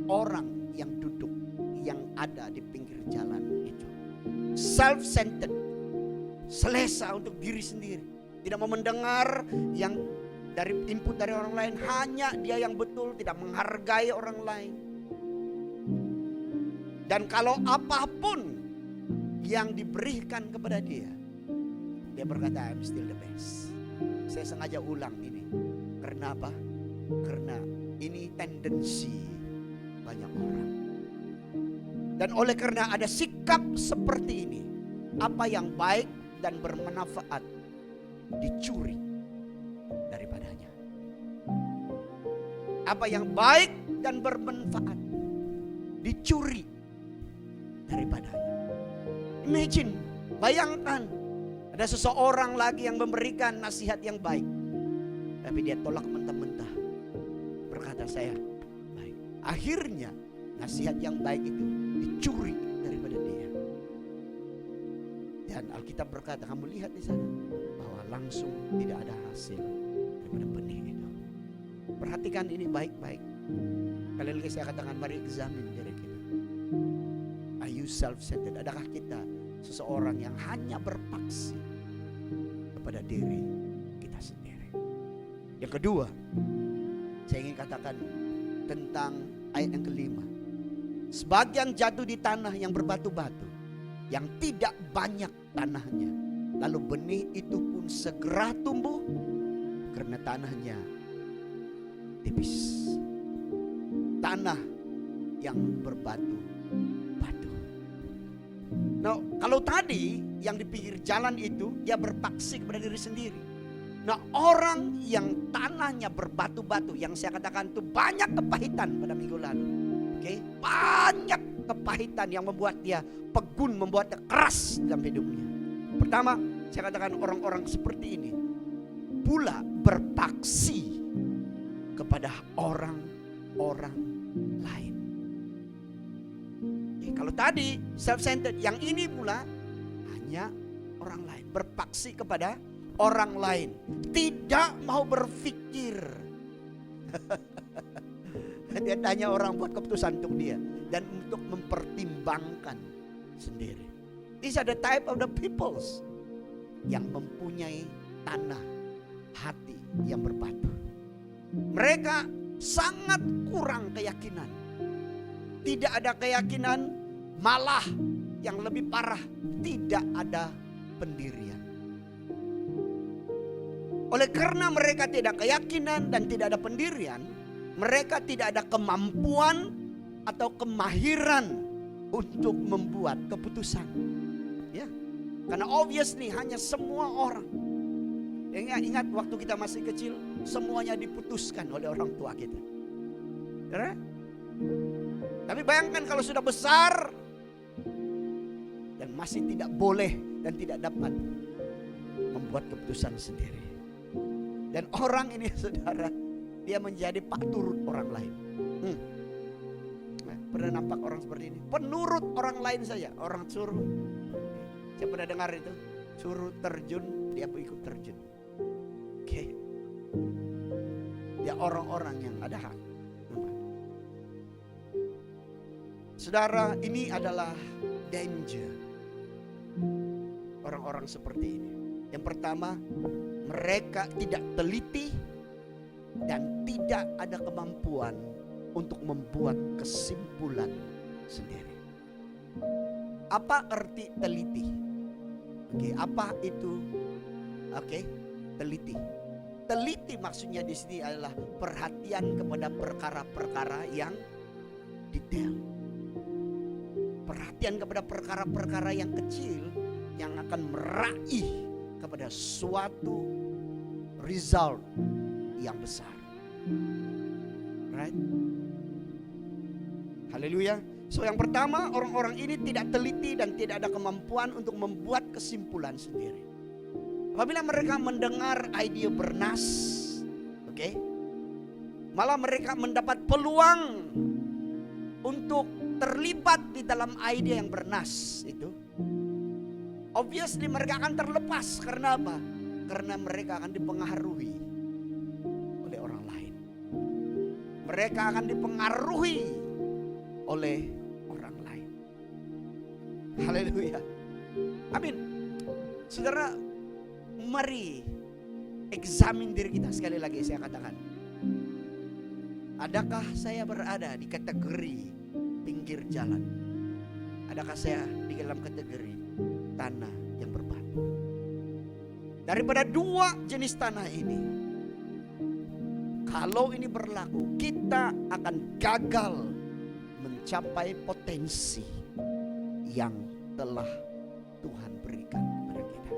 orang yang duduk, yang ada di pinggir jalan itu. Self-centered, selesa untuk diri sendiri, tidak mau mendengar yang dari input dari orang lain, hanya dia yang betul, tidak menghargai orang lain. Dan kalau apapun yang diberikan kepada dia, dia berkata, I'm still the best. Saya sengaja ulang ini. Karena apa? Karena ini tendensi banyak orang. Dan oleh karena ada sikap seperti ini, apa yang baik dan bermanfaat dicuri daripadanya. Apa yang baik dan bermanfaat dicuri daripadanya. Imagine, bayangkan ada seseorang lagi yang memberikan nasihat yang baik, tapi dia tolak mentah-mentah, berkata saya baik. Akhirnya nasihat yang baik itu dicuri daripada dia. Dan Alkitab berkata, kamu lihat di sana bahwa langsung tidak ada hasil daripada benih itu. Perhatikan ini baik-baik. Kali lagi saya katakan, mari examine diri kita. Are you self-centered? Adakah kita seseorang yang hanya berpaksi kepada diri kita sendiri? Yang kedua, saya ingin katakan tentang ayat yang kelima. Sebagian jatuh di tanah yang berbatu-batu, yang tidak banyak tanahnya, lalu benih itu pun segera tumbuh karena tanahnya tipis. Tanah yang berbatu-batu. Nah, kalau tadi yang di pinggir jalan itu dia berpaksi kepada diri sendiri. Nah, orang yang tanahnya berbatu-batu, yang saya katakan itu banyak kepahitan pada minggu lalu. Oke, banyak kepahitan yang membuat dia pegun, membuat dia keras dalam hidupnya. Pertama, saya katakan orang-orang seperti ini pula berpaksi kepada orang-orang lain. Oke, kalau tadi self-centered, yang ini pula hanya orang lain, berpaksi kepada orang lain, tidak mau berpikir. Dia tanya orang buat keputusan untuk dia dan untuk mempertimbangkan sendiri. These are the type of the peoples yang mempunyai tanah hati yang berbatu. Mereka sangat kurang keyakinan. Tidak ada keyakinan, malah yang lebih parah, tidak ada pendirian. Oleh karena mereka tidak keyakinan dan tidak ada pendirian, mereka tidak ada kemampuan atau kemahiran untuk membuat keputusan. Ya, karena obviously hanya semua orang. Ingat waktu kita masih kecil, semuanya diputuskan oleh orang tua kita. Ya? Tapi bayangkan kalau sudah besar dan masih tidak boleh dan tidak dapat membuat keputusan sendiri. Dan orang ini, saudara, dia menjadi pak turut orang lain. Pernah nampak orang seperti ini? Penurut orang lain saja. Orang suruh, saya pernah dengar itu, suruh terjun, dia pun ikut terjun. Oke. Dia orang-orang yang ada hak. Saudara, ini adalah danger orang-orang seperti ini. Yang pertama, mereka tidak teliti dan tidak ada kemampuan untuk membuat kesimpulan sendiri. Apa arti teliti? Oke, apa itu? Oke, teliti. Teliti maksudnya di sini adalah perhatian kepada perkara-perkara yang detail. Perhatian kepada perkara-perkara yang kecil yang akan meraih kepada suatu result yang besar. Right? Haleluya. So yang pertama, orang-orang ini tidak teliti dan tidak ada kemampuan untuk membuat kesimpulan sendiri. Apabila mereka mendengar ide bernas, oke, malah mereka mendapat peluang untuk terlibat di dalam ide yang bernas itu. Obviously mereka akan terlepas. Karena apa? Karena mereka akan dipengaruhi oleh orang lain. Mereka akan dipengaruhi oleh orang lain. Haleluya. Amin. Saudara, mari eksamin diri kita. Sekali lagi saya katakan, adakah saya berada di kategori pinggir jalan? Adakah saya di dalam kategori tanah yang berbatu? Daripada dua jenis tanah ini, kalau ini berlaku, kita akan gagal mencapai potensi yang telah Tuhan berikan kepada kita.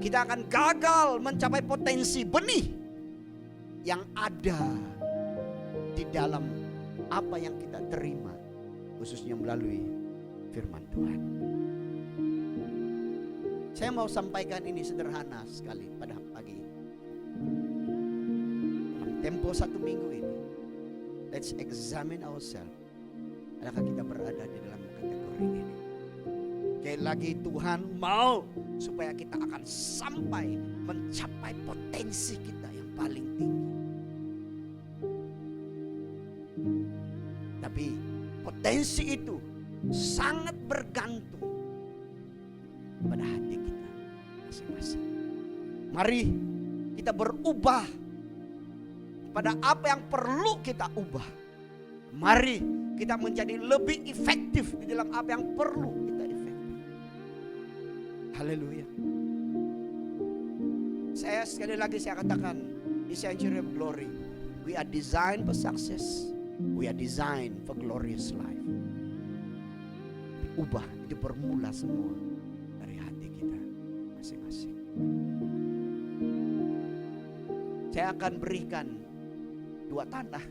Kita akan gagal mencapai potensi benih yang ada di dalam apa yang kita terima, khususnya melalui firman Tuhan. Saya mau sampaikan ini sederhana sekali pada pagi ini. Dalam tempo 1 minggu ini, let's examine ourselves. Adakah kita berada di dalam kategori ini? Sekali lagi, Tuhan mau supaya kita akan sampai mencapai potensi kita yang paling tinggi. Tapi potensi itu sangat bergantung pada hati kita masing-masing. Mari kita berubah pada apa yang perlu kita ubah. Mari kita menjadi lebih efektif di dalam apa yang perlu kita efektif. Haleluya. Sekali lagi saya katakan, di Sanctuary of Glory, we are designed for success. We are designed for glorious life. Ubah itu bermula semua dari hati kita masing-masing. Saya akan berikan 2 tanah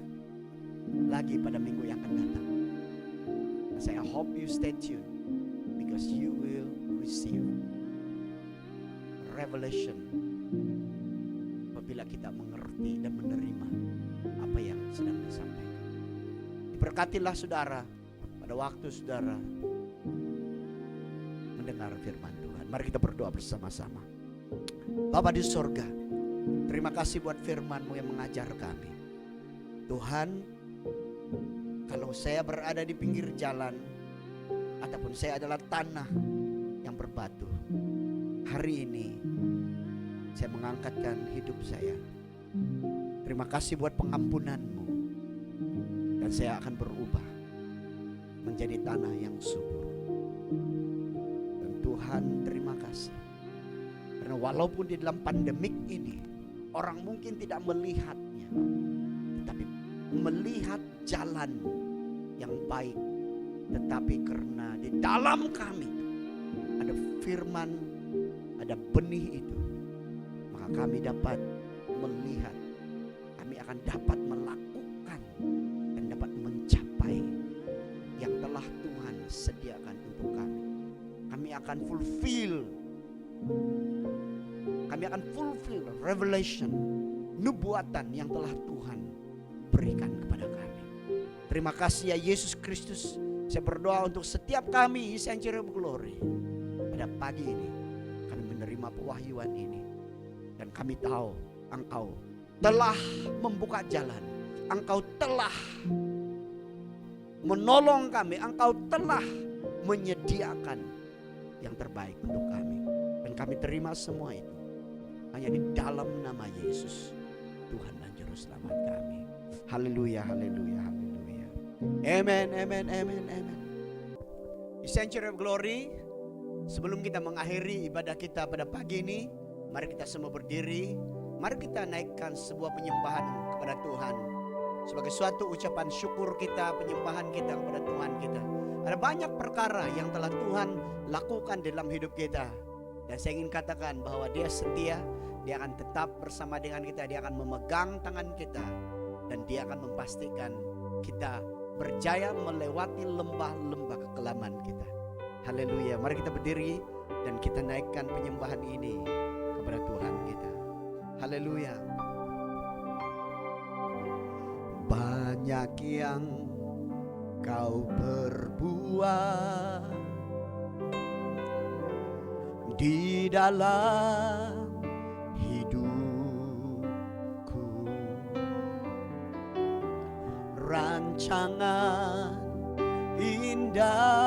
lagi pada minggu yang akan datang. Saya hope you stay tuned, because you will receive revelation apabila kita mengerti dan menerima apa yang sedang disampaikan. Diberkatilah saudara pada waktu saudara mendengar firman Tuhan. Mari kita berdoa bersama-sama. Bapa di sorga, terima kasih buat firman-Mu yang mengajar kami. Tuhan, kalau saya berada di pinggir jalan ataupun saya adalah tanah yang berbatu, hari ini saya mengangkatkan hidup saya. Terima kasih buat pengampunan-Mu, dan saya akan berubah menjadi tanah yang subur. Dan Tuhan, terima kasih, karena walaupun di dalam pandemik ini orang mungkin tidak melihatnya, tetapi melihat jalan yang baik. Tetapi karena di dalam kami ada firman, ada benih itu, maka kami dapat melihat, kami akan dapat melakukan dan dapat mencapai yang telah Tuhan sediakan untuk kami. Kami akan fulfill revelation, nubuatan yang telah Tuhan berikan kepada kami. Terima kasih ya Yesus Kristus. Saya berdoa untuk setiap kami Sanctuary of Glory pada pagi ini. Kami menerima pewahyuan ini, dan kami tahu Engkau telah membuka jalan, Engkau telah menolong kami, Engkau telah menyediakan yang terbaik untuk kami. Dan kami terima semua itu hanya di dalam nama Yesus, Tuhan dan Juru Selamat kami. Haleluya, haleluya, haleluya. Amen, amen, amen, amen. Di Sanctuary of Glory, sebelum kita mengakhiri ibadah kita pada pagi ini, mari kita semua berdiri. Mari kita naikkan sebuah penyembahan kepada Tuhan sebagai suatu ucapan syukur kita, penyembahan kita kepada Tuhan kita. Ada banyak perkara yang telah Tuhan lakukan dalam hidup kita, dan saya ingin katakan bahwa Dia setia. Dia akan tetap bersama dengan kita. Dia akan memegang tangan kita, dan Dia akan memastikan kita berjaya melewati lembah-lembah kekelaman kita. Haleluya. Mari kita berdiri dan kita naikkan penyembahan ini kepada Tuhan kita. Haleluya. Banyak yang kau perbuat di dalam hidupku, rancangan indahmu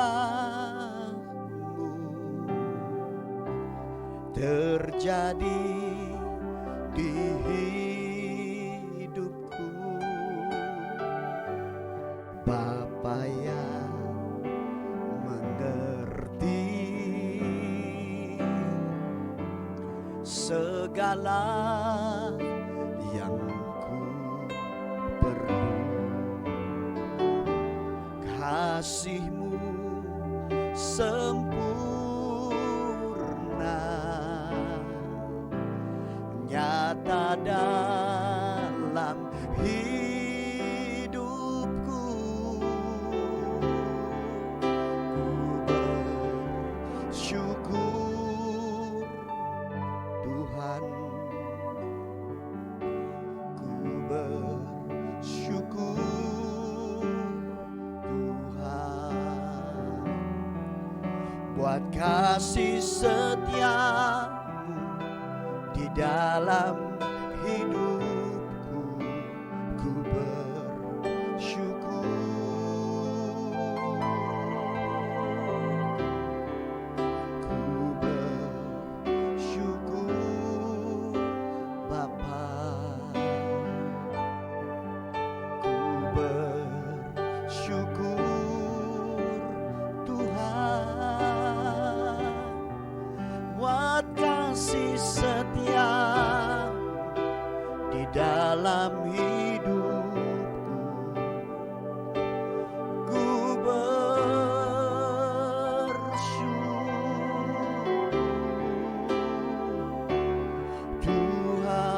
terjadi di hidupku. Bapa yang mengerti segala yang ku perlu, kasih-Mu sempurna nyata dalam hidupku. Ku bersyukur Tuhan, ku bersyukur Tuhan buat kasih setia-Mu di dalam hidupku. Ku bersyukur, ku bersyukur Bapa, ku bersyukur Tuhan buat kasih setia di dalam hidupku. Ku bersyukur Tuhan.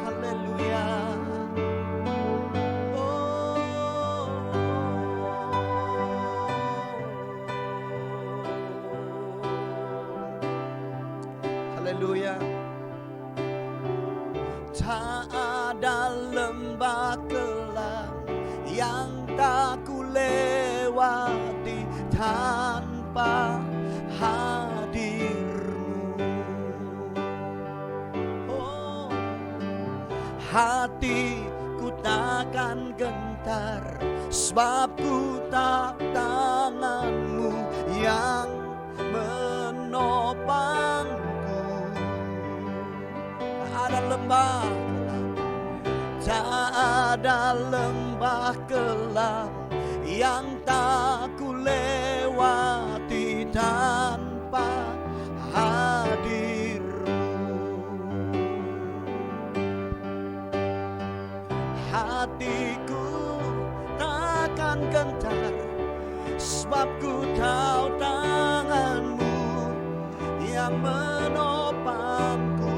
Haleluya. Haleluya. Tak ada lembah kelam yang tak ku lewati tanpa hadir-Mu. Oh, hatiku takkan gentar sebab ku tahu tangan-Mu yang menopangku. Tak ada lembah, tak ada lembah kelam yang tak ku lewati tanpa hadir-Mu. Hatiku takkan gentar sebab ku tahu tangan-Mu yang menopangku.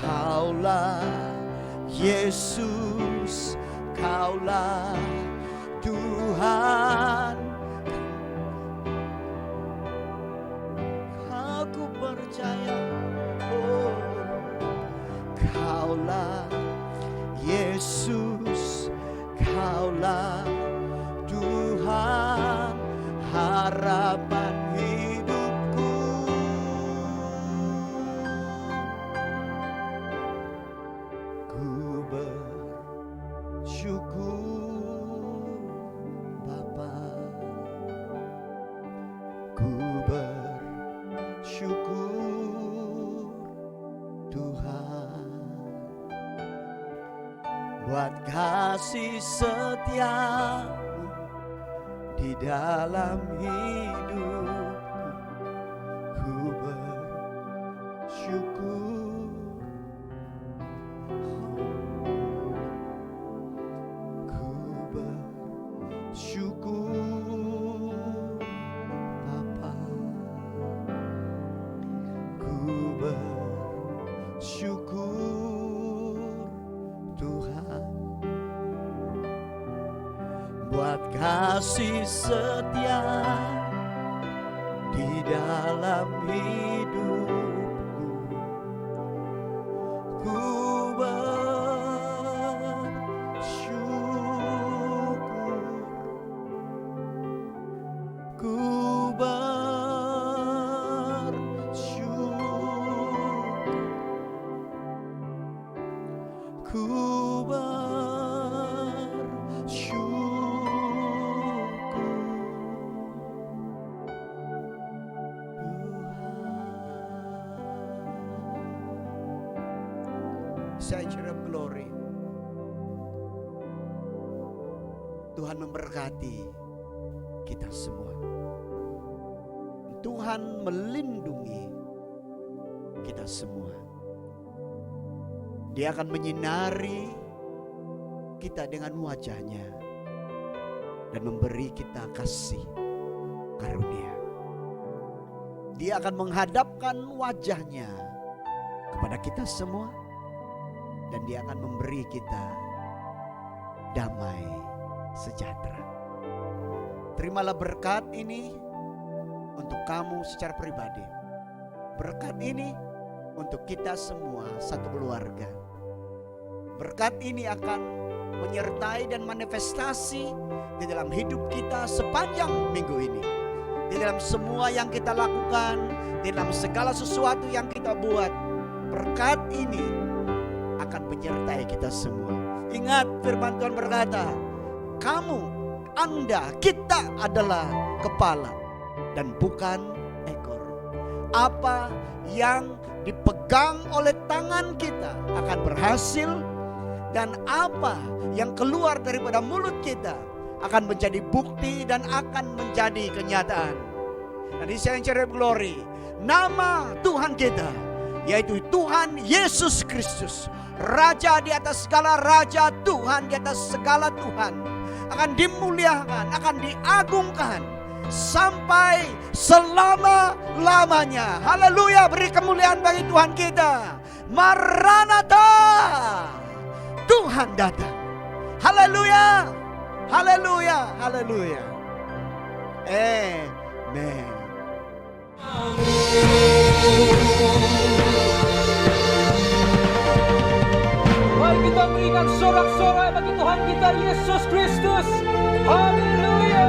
Kaulah Yesus, Kaulah Tuhan. Aku percaya, oh, Kaulah Yesus, Kaulah Tuhan, harapan hidupku. Ku bersyukur Bapa, ku bersyukur Tuhan buat kasih setia-Mu di dalam hidupku. Ku bersyukur, ku bersyukur Bapa, ku bersyukur Tuhan kasih setia di dalam hidupku. Ku bersyukur, ku bersyukur, ku Sanctuary of Glory. Tuhan memberkati kita semua. Tuhan melindungi kita semua. Dia akan menyinari kita dengan wajahnya dan memberi kita kasih karunia. Dia akan menghadapkan wajahnya kepada kita semua dan dia akan memberi kita damai sejahtera. Terimalah berkat ini untuk kamu secara pribadi. Berkat ini untuk kita semua satu keluarga. Berkat ini akan menyertai dan manifestasi di dalam hidup kita sepanjang minggu ini. Di dalam semua yang kita lakukan, di dalam segala sesuatu yang kita buat. Berkat ini akan menyertai kita semua. Ingat firman Tuhan berkata, kamu, Anda, kita adalah kepala dan bukan ekor. Apa yang dipegang oleh tangan kita akan berhasil, dan apa yang keluar daripada mulut kita akan menjadi bukti dan akan menjadi kenyataan. Dan di Sanctuary of Glory, nama Tuhan kita yaitu Tuhan Yesus Kristus, Raja di atas segala raja, Tuhan di atas segala Tuhan, akan dimuliakan, akan diagungkan sampai selama-lamanya. Haleluya, beri kemuliaan bagi Tuhan kita. Maranatha, Tuhan datang. Haleluya, haleluya, haleluya. Amen. Mari kita berikan sorak-sorai bagi Tuhan kita Yesus Kristus. Haleluya.